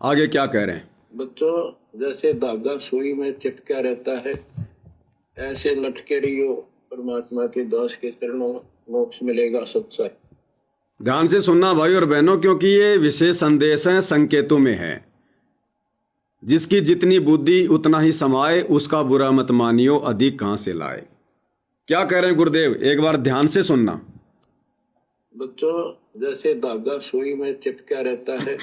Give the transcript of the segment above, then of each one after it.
आगे क्या कह रहे हैं? बच्चों, जैसे धागा सुई में चिपका रहता है, ऐसे लटके रहियो परमात्मा के दास के चरणों में, मोक्ष मिलेगा सच्चाई। ध्यान से सुनना भाई और बहनों, क्योंकि ये विशेष संदेश है, संकेतों में है। जिसकी जितनी बुद्धि उतना ही समाए, उसका बुरा मत मानियो, अधिक कहां से लाए। क्या कह रहे हैं गुरुदेव, एक बार ध्यान से सुनना। बच्चों, जैसे धागा सुई में चिपका रहता है,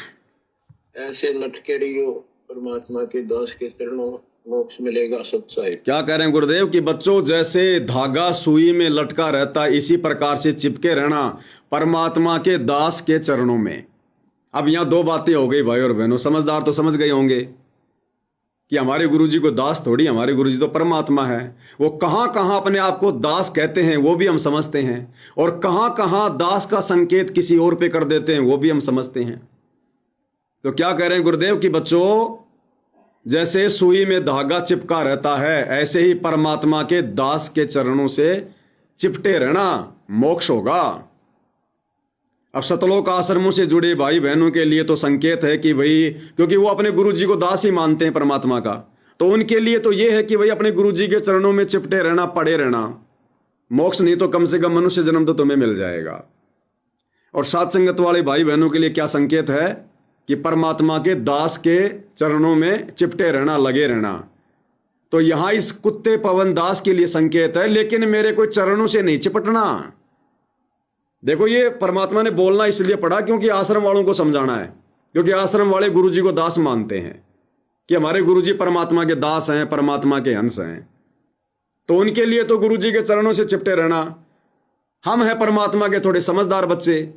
ऐसे लटके रहियो परमात्मा के दास के चरणों में, मोक्ष मिलेगा सच्चाई। क्या कह रहे हैं गुरुदेव कि बच्चों, जैसे धागा सुई में लटका रहता है, इसी प्रकार से चिपके रहना परमात्मा के दास के चरणों में। अब यहां दो बातें हो गई भाई और बहनों, समझदार तो समझ गए होंगे कि हमारे गुरुजी को दास थोड़ी, हमारे गुरुजी तो परमात्मा है। वो कहां कहां अपने आप को दास कहते हैं वो भी हम समझते हैं, और कहां कहां दास का संकेत किसी और पे कर देते हैं वो भी हम समझते हैं। तो क्या कह रहे हैं गुरुदेव कि बच्चों, जैसे सुई में धागा चिपका रहता है, ऐसे ही परमात्मा के दास के चरणों से चिपटे रहना मोक्ष होगा। अब सतलोक आश्रमों से जुड़े भाई बहनों के लिए तो संकेत है कि भाई, क्योंकि वो अपने गुरुजी को दास ही मानते हैं परमात्मा का, तो उनके लिए तो ये है कि भाई अपने गुरुजी के चरणों में चिपटे रहना, पड़े रहना। मोक्ष नहीं तो कम से कम मनुष्य जन्म तो तुम्हें मिल जाएगा। और सात संगत वाले भाई बहनों के लिए क्या संकेत है कि परमात्मा के दास के चरणों में चिपटे रहना, लगे रहना। तो यहां इस कुत्ते पवन दास के लिए संकेत है, लेकिन मेरे कोई चरणों से नहीं चिपटना। देखो, ये परमात्मा ने बोलना इसलिए पड़ा क्योंकि आश्रम वालों को समझाना है, क्योंकि आश्रम वाले गुरुजी को दास मानते हैं कि हमारे गुरुजी परमात्मा के दास हैं, परमात्मा के अंश हैं। तो उनके लिए तो गुरुजी के चरणों से चिपटे रहना। हम हैं परमात्मा के थोड़े समझदार बच्चे,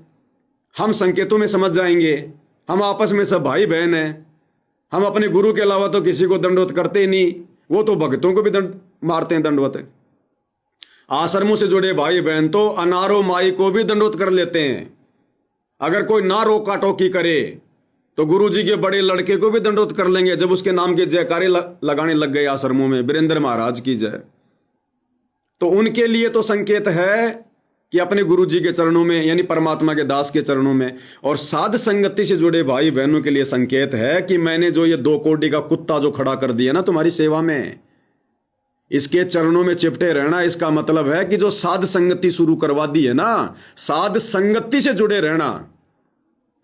हम संकेतों में समझ जाएंगे। हम आपस में सब भाई बहन हैं। हम अपने गुरु के अलावा तो किसी को दंडवत करते ही नहीं, वो तो भक्तों को भी दंड मारते हैं, दंडवत। आश्रमों से जुड़े भाई बहन तो अनारो माई को भी दंडवत कर लेते हैं। अगर कोई ना रोका टोकी करे तो गुरुजी के बड़े लड़के को भी दंडवत कर लेंगे, जब उसके नाम के जयकारे लगाने लग गए आश्रमों में, वीरेंद्र महाराज की जय। तो उनके लिए तो संकेत है कि अपने गुरुजी के चरणों में, यानी परमात्मा के दास के चरणों में। और साध संगति से जुड़े भाई बहनों के लिए संकेत है कि मैंने जो ये 2 कोड़ी का कुत्ता जो खड़ा कर दिया ना तुम्हारी सेवा में, इसके चरणों में चिपटे रहना। इसका मतलब है कि जो साध संगति शुरू करवा दी है ना, साध संगति से जुड़े रहना,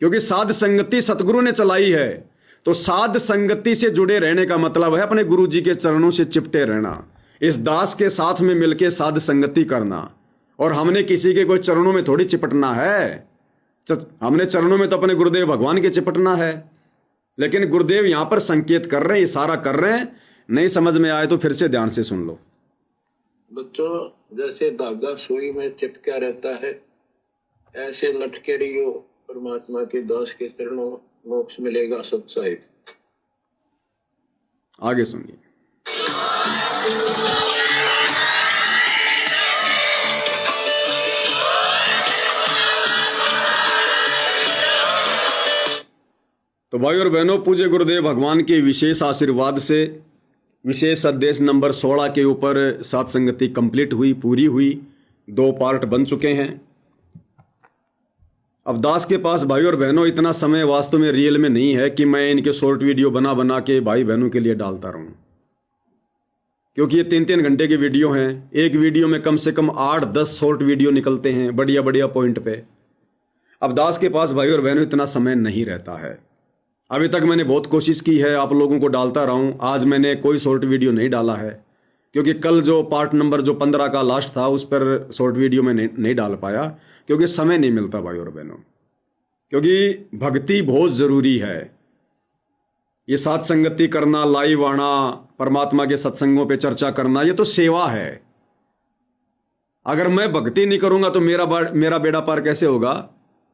क्योंकि साध संगति सतगुरु ने चलाई है। तो साध संगति से जुड़े रहने का मतलब है अपने गुरुजी के चरणों से चिपटे रहना, इस दास के साथ में मिलकर साध संगति करना। और हमने किसी के कोई चरणों में थोड़ी चिपटना है, हमने चरणों में तो अपने गुरुदेव भगवान के चिपटना है। लेकिन गुरुदेव यहां पर संकेत कर रहे हैं, इशारा कर रहे हैं। नहीं समझ में आए तो फिर से ध्यान से सुन लो। बच्चों, जैसे धागा सुई में चिपका रहता है, ऐसे लटके रहियो परमात्मा के दास के चरणों में, मोक्ष मिलेगा सच्चाई। आगे सुनिए। तो भाई और बहनों, पूज्य गुरुदेव भगवान के विशेष आशीर्वाद से विशेष संदेश नंबर 16 के ऊपर सात संगति कंप्लीट हुई, पूरी हुई। 2 पार्ट बन चुके हैं। अब दास के पास भाई और बहनों इतना समय वास्तव में रियल में नहीं है कि मैं इनके शॉर्ट वीडियो बना बना के भाई बहनों के लिए डालता रहूं, क्योंकि ये 3-3 घंटे की वीडियो हैं। एक वीडियो में कम से कम 8-10 शॉर्ट वीडियो निकलते हैं, बढ़िया बढ़िया पॉइंट पे। अब दास के पास भाई और बहनों इतना समय नहीं रहता है। अभी तक मैंने बहुत कोशिश की है, आप लोगों को डालता रहा हूं। आज मैंने कोई शॉर्ट वीडियो नहीं डाला है, क्योंकि कल जो पार्ट नंबर जो 15 का लास्ट था, उस पर शॉर्ट वीडियो में नहीं डाल पाया, क्योंकि समय नहीं मिलता भाई और बहनों। क्योंकि भक्ति बहुत जरूरी है। ये साथ संगति करना, लाइव आना, परमात्मा के सत्संगों पे चर्चा करना, ये तो सेवा है। अगर मैं भक्ति नहीं करूंगा तो मेरा बेड़ा पार कैसे होगा?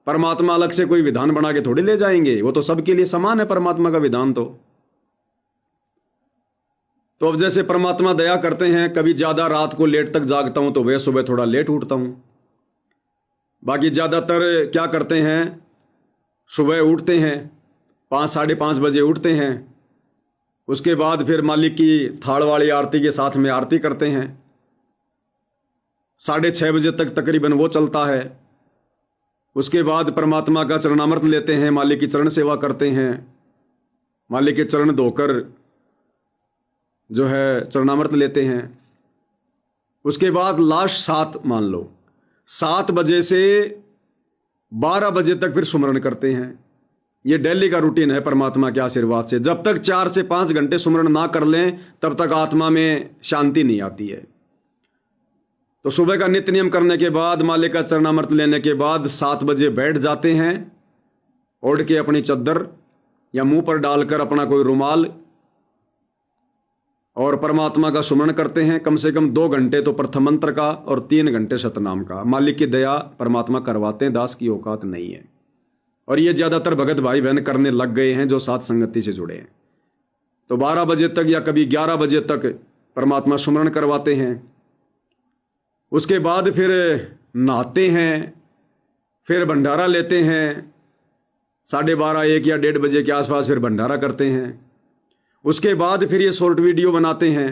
परमात्मा अलग से कोई विधान बना के थोड़ी ले जाएंगे, वो तो सबके लिए समान है परमात्मा का विधान। तो अब जैसे परमात्मा दया करते हैं, कभी ज्यादा रात को लेट तक जागता हूं तो वह सुबह थोड़ा लेट उठता हूं। बाकी ज्यादातर क्या करते हैं, सुबह उठते हैं 5-5:30 बजे उठते हैं। उसके बाद फिर मालिक की थाड़ वाली आरती के साथ में आरती करते हैं। 6:30 बजे तक तकरीबन वो चलता है। उसके बाद परमात्मा का चरणामृत लेते हैं, मालिक की चरण सेवा करते हैं। मालिक के चरण धोकर जो है चरणामृत लेते हैं। उसके बाद लास्ट 7 मान लो 7 बजे से 12 बजे तक फिर सुमरण करते हैं। ये डेली का रूटीन है परमात्मा के आशीर्वाद से। जब तक 4 से 5 घंटे सुमरण ना कर लें तब तक आत्मा में शांति नहीं आती है। तो सुबह का नित्य नियम करने के बाद मालिक का चरणामृत लेने के बाद 7 बजे बैठ जाते हैं, ओढ़ के अपनी चद्दर या मुंह पर डालकर अपना कोई रुमाल, और परमात्मा का सुमरण करते हैं। कम से कम 2 घंटे तो प्रथम मंत्र का और 3 घंटे सतनाम का। मालिक की दया परमात्मा करवाते हैं, दास की औकात नहीं है। और ये ज्यादातर भगत भाई बहन करने लग गए हैं जो साथ संगति से जुड़े हैं। तो 12 बजे तक या कभी 11 बजे तक परमात्मा सुमरण करवाते हैं। उसके बाद फिर नहाते हैं, फिर भंडारा लेते हैं। 12:30 1 या 1:30 बजे के आसपास फिर भंडारा करते हैं। उसके बाद फिर ये शॉर्ट वीडियो बनाते हैं।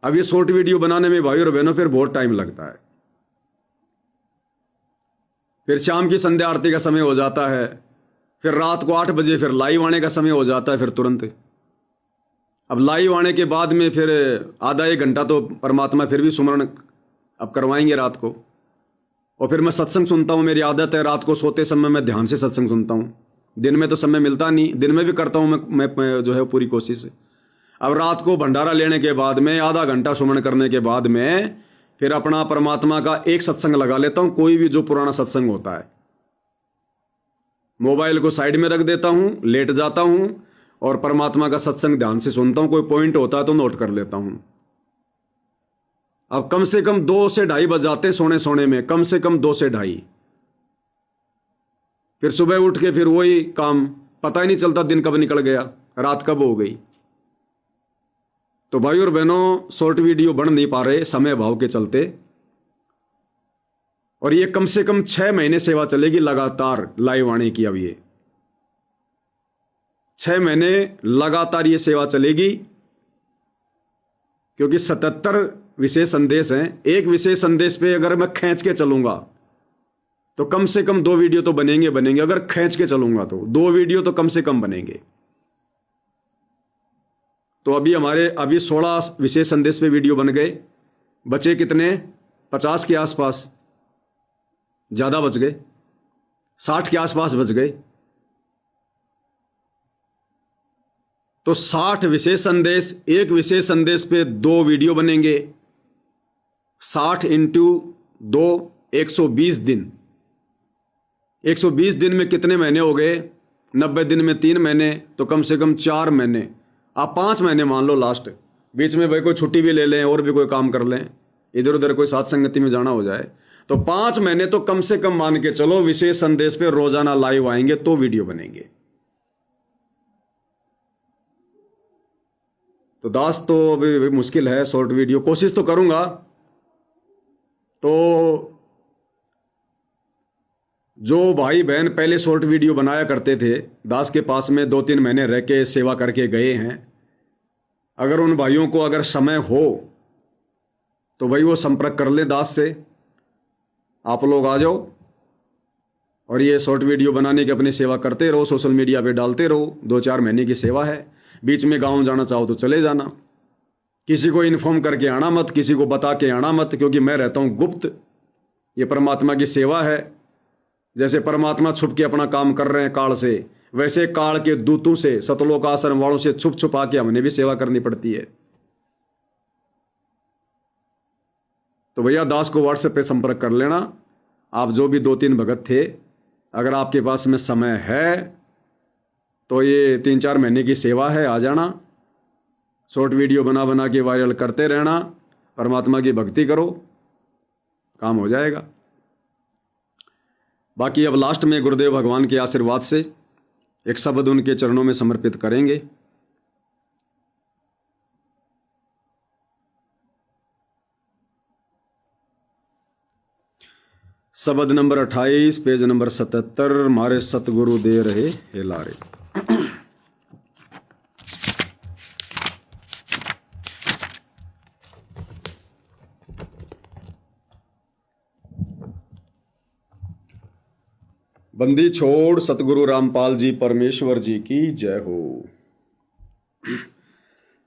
अब ये शॉर्ट वीडियो बनाने में भाई और बहनों फिर बहुत टाइम लगता है। फिर शाम की संध्या आरती का समय हो जाता है, फिर रात को 8 बजे फिर लाइव आने का समय हो जाता है। फिर तुरंत अब लाइव आने के बाद में फिर आधा 1 घंटा तो परमात्मा फिर भी सुमरण अब करवाएंगे रात को। और फिर मैं सत्संग सुनता हूँ। मेरी आदत है रात को सोते समय मैं ध्यान से सत्संग सुनता हूँ। दिन में तो समय मिलता नहीं, दिन में भी करता हूँ मैं जो है पूरी कोशिश। अब रात को भंडारा लेने के बाद में आधा घंटा सुमरण करने के बाद में फिर अपना परमात्मा का एक सत्संग लगा लेता हूँ, कोई भी जो पुराना सत्संग होता है। मोबाइल को साइड में रख देता हूँ, लेट जाता हूँ और परमात्मा का सत्संग ध्यान से सुनता हूँ। कोई पॉइंट होता है तो नोट कर लेता हूँ। अब कम से कम 2 से 2:30 बज जाते सोने में, कम से कम 2 से 2:30। फिर सुबह उठ के फिर वही काम, पता ही नहीं चलता दिन कब निकल गया, रात कब हो गई। तो भाई और बहनों शॉर्ट वीडियो बन नहीं पा रहे समय अभाव के चलते। और ये कम से कम 6 महीने सेवा चलेगी लगातार लाइव आने की। अब ये 6 महीने लगातार ये सेवा चलेगी, क्योंकि 77 विशेष संदेश हैं। एक विशेष संदेश पे अगर मैं खींच के चलूंगा तो कम से कम 2 वीडियो तो बनेंगे। अगर खींच के चलूंगा तो 2 वीडियो तो कम से कम बनेंगे। तो अभी 16 विशेष संदेश पे वीडियो बन गए। बचे कितने? 50 के आसपास, ज्यादा बच गए, 60 के आसपास बच गए। तो 60 विशेष संदेश, एक विशेष संदेश पे 2 वीडियो बनेंगे। 60 × 2 120 दिन। 120 दिन में कितने महीने हो गए? 90 दिन में 3 महीने, तो कम से कम 4 महीने। आप 5 महीने मान लो लास्ट। बीच में भाई कोई छुट्टी भी ले लें और भी कोई काम कर लें, इधर उधर कोई साथ संगति में जाना हो जाए, तो 5 महीने तो कम से कम मान के चलो विशेष संदेश पे रोजाना लाइव आएंगे तो वीडियो बनेंगे। तो दास तो अभी मुश्किल है शॉर्ट वीडियो, कोशिश तो करूंगा। तो जो भाई बहन पहले शॉर्ट वीडियो बनाया करते थे, दास के पास में 2-3 महीने रह के सेवा करके गए हैं, अगर उन भाइयों को अगर समय हो तो भाई वो संपर्क कर ले दास से। आप लोग आ जाओ और ये शॉर्ट वीडियो बनाने की अपनी सेवा करते रहो, सोशल मीडिया पे डालते रहो। 2-4 महीने की सेवा है। बीच में गांव जाना चाहो तो चले जाना। किसी को इन्फॉर्म करके आना मत, किसी को बता के आना मत, क्योंकि मैं रहता हूं गुप्त। ये परमात्मा की सेवा है। जैसे परमात्मा छुप के अपना काम कर रहे हैं काल से, वैसे काल के दूतों से, सतलोक आश्रम वालों से छुप छुपा के हमने भी सेवा करनी पड़ती है। तो भैया दास को व्हाट्सएप पे संपर्क कर लेना। आप जो भी 2-3 भगत थे, अगर आपके पास में समय है तो ये 3-4 महीने की सेवा है, आ जाना। शॉर्ट वीडियो बना बना के वायरल करते रहना। परमात्मा की भक्ति करो, काम हो जाएगा। बाकी अब लास्ट में गुरुदेव भगवान के आशीर्वाद से एक शब्द उनके चरणों में समर्पित करेंगे। शब्द नंबर 28, पेज नंबर 77। मारे सतगुरु दे रहे हेलारे। बंदी छोड़ सतगुरु रामपाल जी परमेश्वर जी की जय हो।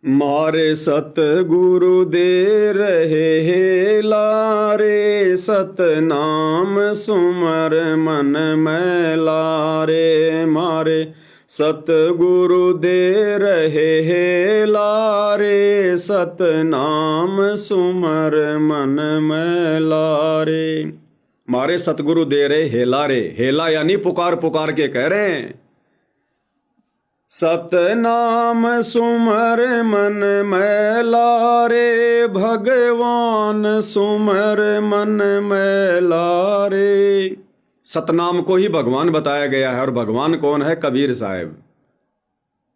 मारे सतगुरु दे रहे हे लारे, सतनाम सुमर मन में लारे। मारे सतगुरु दे रहे हे लारे, सतनाम सुमर मन में लारे। मारे सतगुरु दे रहे हेला रे, हेला यानी पुकार पुकार के कह रहे हैं। सतनाम सुमर मन में लारे, भगवान सुमर मन में लारे। सतनाम को ही भगवान बताया गया है, और भगवान कौन है? कबीर साहब।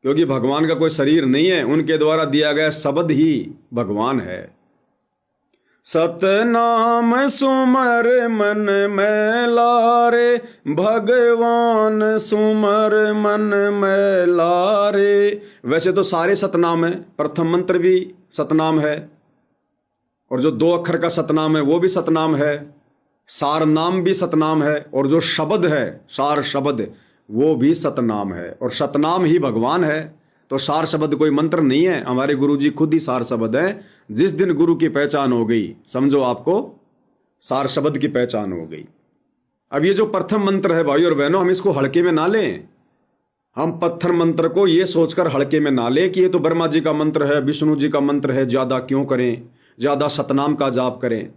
क्योंकि भगवान का कोई शरीर नहीं है, उनके द्वारा दिया गया शब्द ही भगवान है। सतनाम सुमर मन में लारे, भगवान सुमर मन में लारे। वैसे तो सारे सतनाम है, प्रथम मंत्र भी सतनाम है, और जो 2 अक्षर का सतनाम है वो भी सतनाम है, सार नाम भी सतनाम है, और जो शब्द है सार शब्द वो भी सतनाम है, और सतनाम ही भगवान है। तो सार शब्द कोई मंत्र नहीं है, हमारे गुरु जी खुद ही सार शब्द है। जिस दिन गुरु की पहचान हो गई, समझो आपको सार शब्द की पहचान हो गई। अब ये जो प्रथम मंत्र है भाई और बहनों, हम इसको हल्के में ना लें। हम पत्थर मंत्र को ये सोचकर हल्के में ना लें कि ये तो ब्रह्मा जी का मंत्र है, विष्णु जी का मंत्र है, ज्यादा क्यों करें, ज्यादा सतनाम का जाप करें।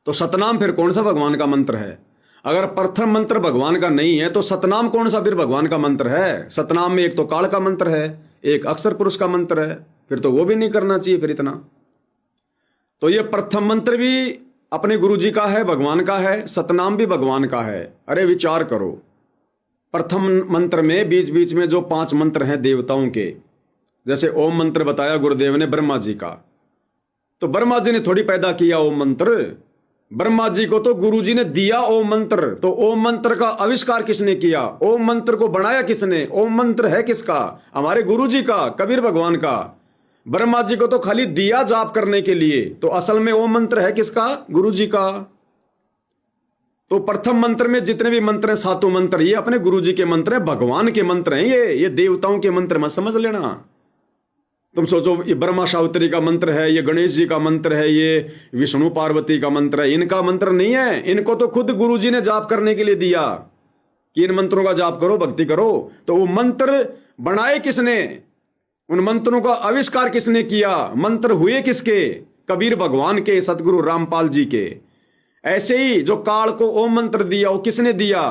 तो सतनाम फिर कौन सा भगवान का मंत्र है? अगर प्रथम मंत्र भगवान का नहीं है तो सतनाम कौन सा फिर भगवान का मंत्र है? सतनाम में एक तो काल का मंत्र है, एक अक्षर पुरुष का मंत्र है, फिर तो वो भी नहीं करना चाहिए फिर इतना। तो ये प्रथम मंत्र भी अपने गुरु जी का है, भगवान का है, सतनाम भी भगवान का है। अरे विचार करो, प्रथम मंत्र में बीच बीच में जो 5 मंत्र हैं देवताओं के, जैसे ओम मंत्र बताया गुरुदेव ने ब्रह्मा जी का, तो ब्रह्मा जी ने थोड़ी पैदा किया ओम मंत्र, ब्रह्मा जी को तो गुरु जी ने दिया ओम मंत्र। तो ओम मंत्र का आविष्कार किसने किया? ओम मंत्र को बनाया किसने? ओम मंत्र है किसका? हमारे गुरु जी का, कबीर भगवान का। ब्रह्मा जी को तो खाली दिया जाप करने के लिए, तो असल में ओम मंत्र है किसका? गुरु जी का। तो प्रथम मंत्र में जितने भी मंत्र हैं, 7 मंत्र, ये अपने गुरु जी के मंत्र हैं, भगवान के मंत्र हैं। ये देवताओं के मंत्र मत समझ लेना। तुम सोचो ये ब्रह्मा सावित्री का मंत्र है, ये गणेश जी का मंत्र है, ये विष्णु पार्वती का मंत्र है, इनका मंत्र नहीं है। इनको तो खुद गुरु जी ने जाप करने के लिए दिया कि इन मंत्रों का जाप करो, भक्ति करो। तो वो मंत्र बनाए किसने? उन मंत्रों का आविष्कार किसने किया? मंत्र हुए किसके? कबीर भगवान के, सतगुरु रामपाल जी के। ऐसे ही जो काल को ओम मंत्र दिया, वो किसने दिया?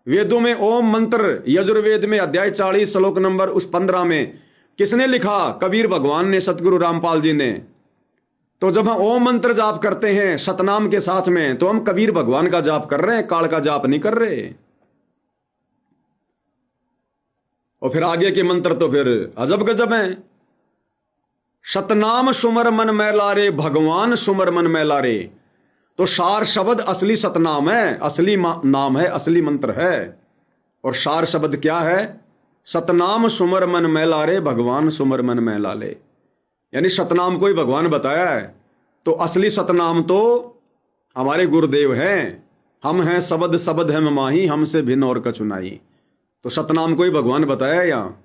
वेदों में ओम मंत्र, यजुर्वेद में अध्याय 40 श्लोक नंबर 15 में किसने लिखा? कबीर भगवान ने, सतगुरु रामपाल जी ने। तो जब हम ओम मंत्र जाप करते हैं सतनाम के साथ में, तो हम कबीर भगवान का जाप कर रहे हैं, काल का जाप नहीं कर रहे। और फिर आगे के मंत्र तो फिर अजब गजब हैं। सतनाम सुमर मन में लारे, भगवान सुमर मन में लारे। तो सार शब्द असली सतनाम है, असली नाम है, असली मंत्र है। और सार शब्द क्या है? सतनाम सुमर मन में लारे, भगवान सुमर मन में लाले। यानी सतनाम को ही भगवान बताया है। तो असली सतनाम तो हमारे गुरुदेव हैं। हम हैं शब्द, शब्द है माही, हमसे भिन्न और कछु नहीं। तो सतनाम को ही भगवान बताया है यहाँ।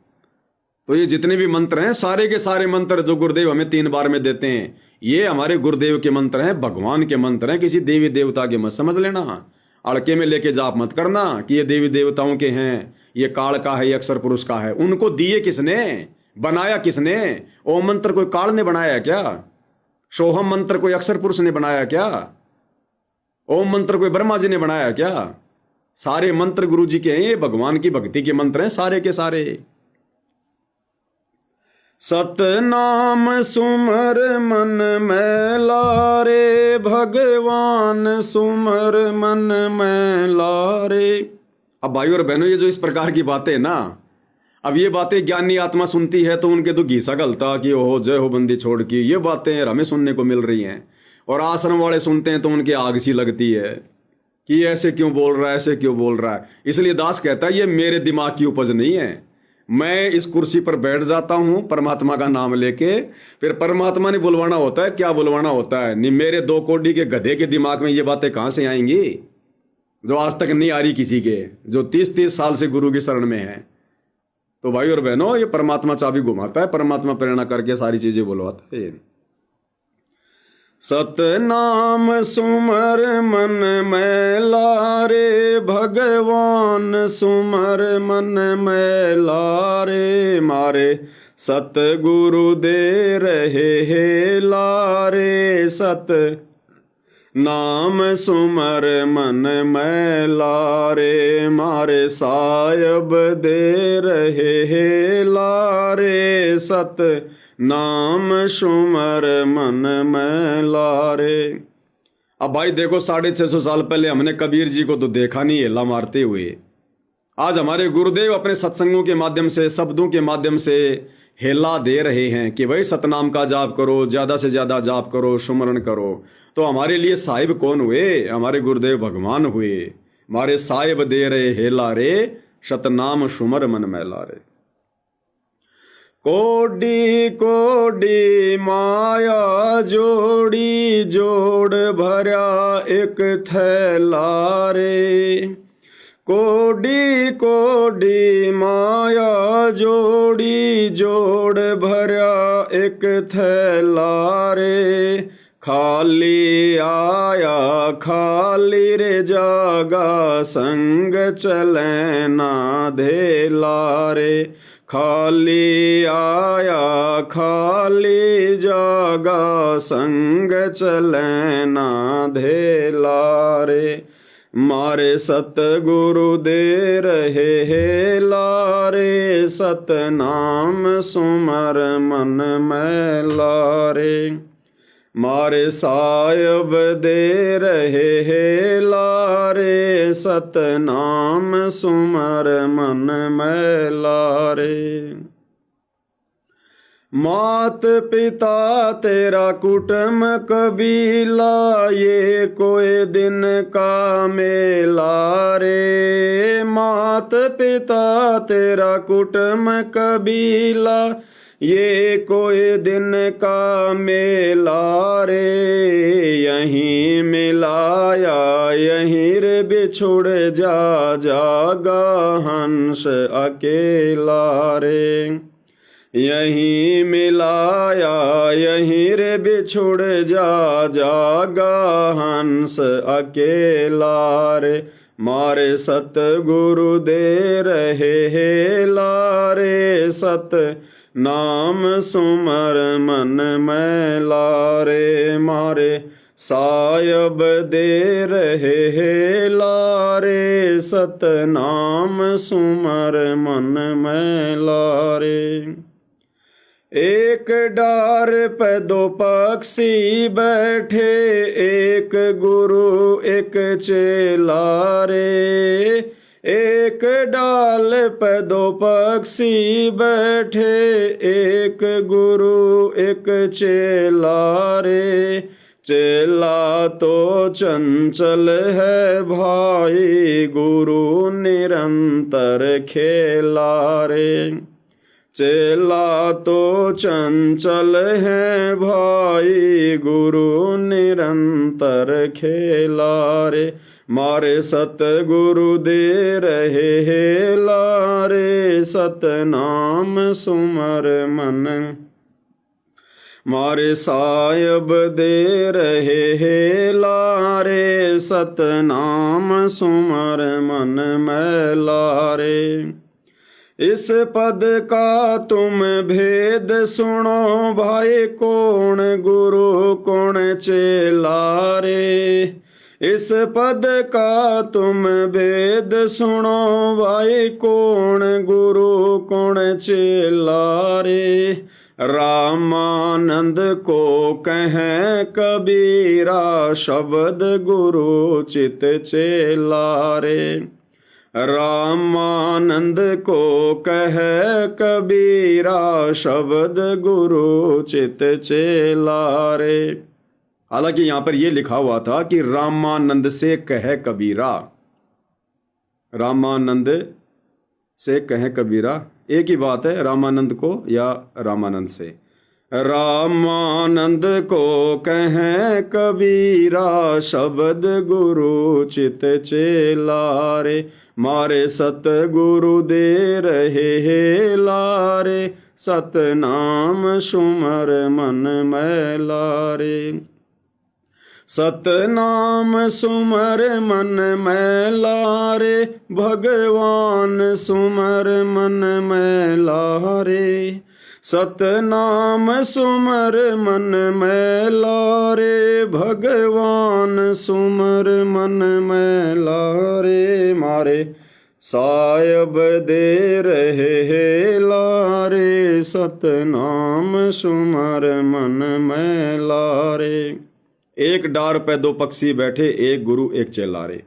तो ये जितने भी मंत्र हैं, सारे के सारे मंत्र जो गुरुदेव हमें 3 बार में देते हैं, ये हमारे गुरुदेव के मंत्र हैं, भगवान के मंत्र हैं। किसी देवी देवता के मत समझ लेना, अड़के में लेके जाप मत करना कि ये देवी देवताओं के हैं, ये काल का है, ये अक्षर पुरुष का है। उनको दिए किसने? बनाया किसने? ओम मंत्र कोई काल ने बनाया क्या? सोहम मंत्र कोई अक्षर पुरुष ने बनाया क्या? ओम मंत्र कोई ब्रह्मा जी ने बनाया क्या? सारे मंत्र गुरु जी के हैं, ये भगवान की भक्ति के मंत्र हैं सारे के सारे। सतनाम सुमर मन में लारे, भगवान सुमर मन में लारे। अब भाई और बहनों, ये जो इस प्रकार की बातें ना, अब ये बातें ज्ञानी आत्मा सुनती है तो उनके तो घीसा गलता कि ओहो जय हो बंदी छोड़ की, ये बातें हमें सुनने को मिल रही हैं। और आश्रम वाले सुनते हैं तो उनके आग सी लगती है कि ऐसे क्यों बोल रहा है, ऐसे क्यों बोल रहा है। इसलिए दास कहता है ये मेरे दिमाग की उपज नहीं है। मैं इस कुर्सी पर बैठ जाता हूं परमात्मा का नाम लेके, फिर परमात्मा ने बुलवाना होता है। क्या बुलवाना होता है? नहीं, मेरे 2 कोड़ी के गधे के दिमाग में ये बातें कहां से आएंगी जो आज तक नहीं आ रही किसी के, जो 30-30 साल से गुरु की शरण में है। तो भाई और बहनों, ये परमात्मा चाबी घुमाता है, परमात्मा प्रेरणा करके सारी चीजें बुलवाता है। सतनाम सुमर मन में लारे, भगवान सुमर मन में लारे, मारे सतगुरु दे रहे हे लारे, सत नाम सुमर मन में लारे, मारे सायब दे रहे हे लारे, सत नाम सुमर मन में लारे। अब भाई देखो, 650 साल पहले हमने कबीर जी को तो देखा नहीं हेला मारते हुए। आज हमारे गुरुदेव अपने सत्संगों के माध्यम से, शब्दों के माध्यम से हेला दे रहे हैं कि भाई सतनाम का जाप करो, ज्यादा से ज्यादा जाप करो, सुमरण करो। तो हमारे लिए साहिब कौन हुए? हमारे गुरुदेव भगवान हुए। हमारे साहिब दे रहे हेला रे, सतनाम सुमर मन में लारे। कोडी कोडी माया जोड़ी, जोड़ भरा एक थैला रे, कोडी कोडी माया जोड़ी, जोड़ भरा एक थैला रे, खाली आया खाली रे जागा, संग चले ना धेला रे, खाली आया खाली जागा, संग चले ना धेला रे, मारे सतगुरु दे रहे हे लारे, सतनाम सुमर मन में लारे, मारे सायब दे रहे हे लारे, सतनाम सुमर मन में लारे। मात पिता तेरा कुटुम कबीला, ये कोई दिन का मेला रे, मात पिता तेरा कुटुम कबीला, ये कोई दिन का मेला रे, यहीं मिलाया यहीं रे बिछुड़ जा, जागा हंस अकेला रे, यहीं मिलाया यहीं रे बिछुड़ जा, जागा हंस अकेला रे, मारे सतगुरु दे रहे हे लारे, सत नाम सुमर मन में लारे, मारे सायब दे रहे हे लारे, सत नाम सुमर मन में लारे। एक डार पे दो पक्षी बैठे, एक गुरु एक चेला रे, एक डाल पे दो पक्षी बैठे, एक गुरु एक चेला रे, चेला तो चंचल है भाई, गुरु निरंतर खेला रे, चेला तो चंचल है भाई, गुरु निरंतर खेला रे, मारे सतगुरु दे रहे हे लारे, सतनाम सुमर मन, मारे सायब दे रहे हे लारे, सतनाम सुमर मन में लारे। इस पद का तुम भेद सुनो भाई, कौन गुरु कौन चेला रे, इस पद का तुम भेद सुनो भाई, कौन गुरु कौन चेला रे, रामानंद को कहें कबीरा, शब्द गुरु चित चेला रे, रामानंद को कह कबीरा, शब्द गुरु चित चेला रे। हालांकि यहां पर यह लिखा हुआ था कि रामानंद से कह कबीरा, रामानंद से कह कबीरा, एक ही बात है, रामानंद को या रामानंद से। रामानंद को कह कबीरा, शब्द गुरु चित चेला रे, मारे सतगुरु दे रहे हे लारे, सतनाम सुमर मन में लारे। सतनाम सुमर मन में लारे, भगवान सुमर मन में लारे। सतनाम सुमर मन में लारे, भगवान सुमर मन में लारे। मारे सायब दे रहे हे लारे, सतनाम सुमर मन में लारे। एक डार पे दो पक्षी बैठे, एक गुरु एक चेला रे।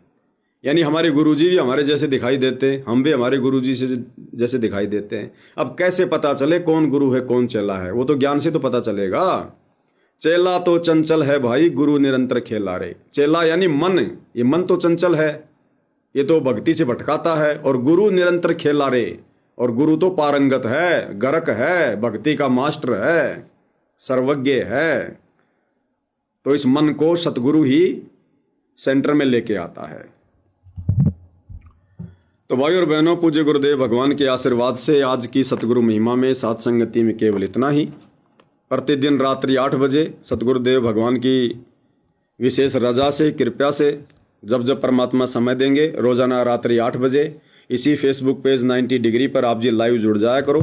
यानी हमारे गुरुजी भी हमारे जैसे दिखाई देते हैं, हम भी हमारे गुरुजी से जैसे दिखाई देते हैं। अब कैसे पता चले कौन गुरु है कौन चेला है? वो तो ज्ञान से तो पता चलेगा। चेला तो चंचल है भाई, गुरु निरंतर खेला रे। चेला यानी मन, ये मन तो चंचल है, ये तो भक्ति से भटकाता है। और गुरु निरंतर खेला रे, और गुरु तो पारंगत है, गरक है, भक्ति का मास्टर है, सर्वज्ञ है। तो इस मन को सतगुरु ही सेंटर में लेके आता है। तो भाई और बहनों, पूज्य गुरुदेव भगवान के आशीर्वाद से आज की सतगुरु महिमा में सात संगति में केवल इतना ही। प्रतिदिन रात्रि 8 बजे सतगुरुदेव भगवान की विशेष रजा से, कृपया से, जब जब परमात्मा समय देंगे, रोजाना रात्रि 8 बजे इसी फेसबुक पेज 90 डिग्री पर आप जी लाइव जुड़ जाया करो।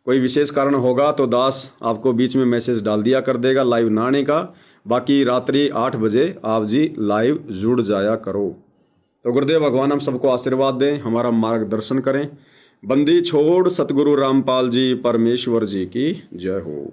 कोई विशेष कारण होगा तो दास आपको बीच में मैसेज डाल दिया कर देगा लाइव ना आने का। बाकी रात्रि 8 बजे आप जी लाइव जुड़ जाया करो। तो गुरुदेव भगवान हम सबको आशीर्वाद दें, हमारा मार्गदर्शन करें। बंदी छोड़ सतगुरु रामपाल जी परमेश्वर जी की जय हो।